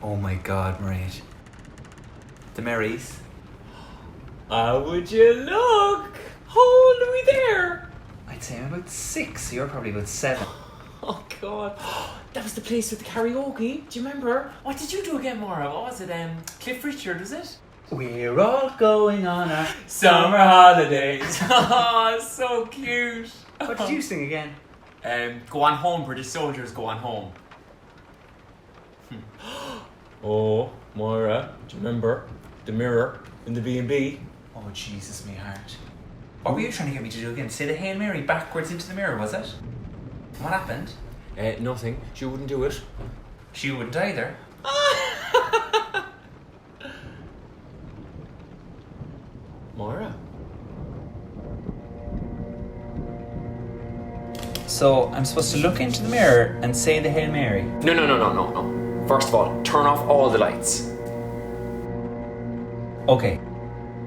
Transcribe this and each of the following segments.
Oh my God, Máire. The Marys. How would you look? How old are we there? I'd say I'm about 6, so you're probably about 7. Oh God, that was the place with the karaoke. Do you remember? What did you do again, Máire? What was it? Cliff Richard, was it? We're all going on our Summer holidays. Oh, so cute. What did you sing again? Go on home, British soldiers, go on home. Oh, Máire, do you remember the mirror in the B&B? Oh, Jesus, me heart. What were you trying to get me to do again? Say the Hail Mary backwards into the mirror, was it? What happened? Nothing. She wouldn't do it. She wouldn't either. Máire? So, I'm supposed to look into the mirror and say the Hail Mary? No. First of all, turn off all the lights. Okay.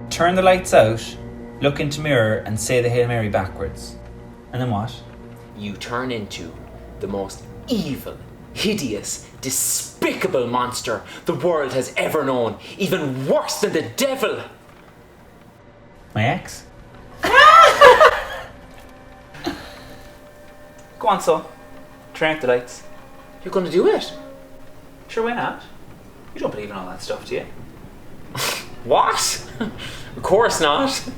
Turn the lights out, look into mirror and say the Hail Mary backwards. And then what? You turn into the most evil, hideous, despicable monster the world has ever known. Even worse than the devil. My ex? Go on, so. Turn out the lights. You're gonna do it? Sure, why not? You don't believe in all that stuff, do you? What? Of course not.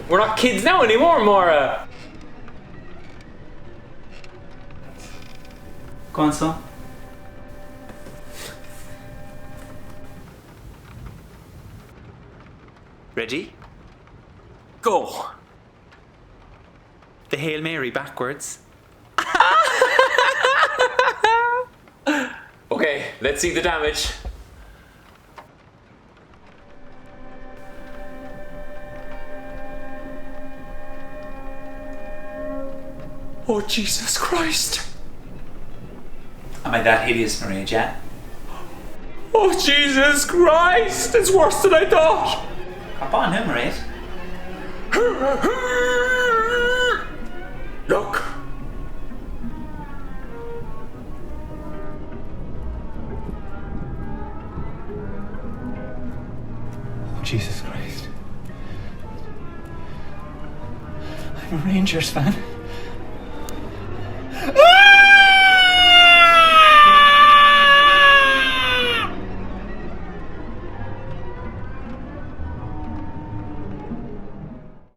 We're not kids now anymore, Máire. Go on, so. Ready? Go! The Hail Mary backwards. Okay, let's see the damage. Oh, Jesus Christ. Am I that hideous, Maria Jan? Oh, Jesus Christ! It's worse than I thought! Hop on, him, right? Look! Oh, Jesus Christ. I'm a Rangers fan.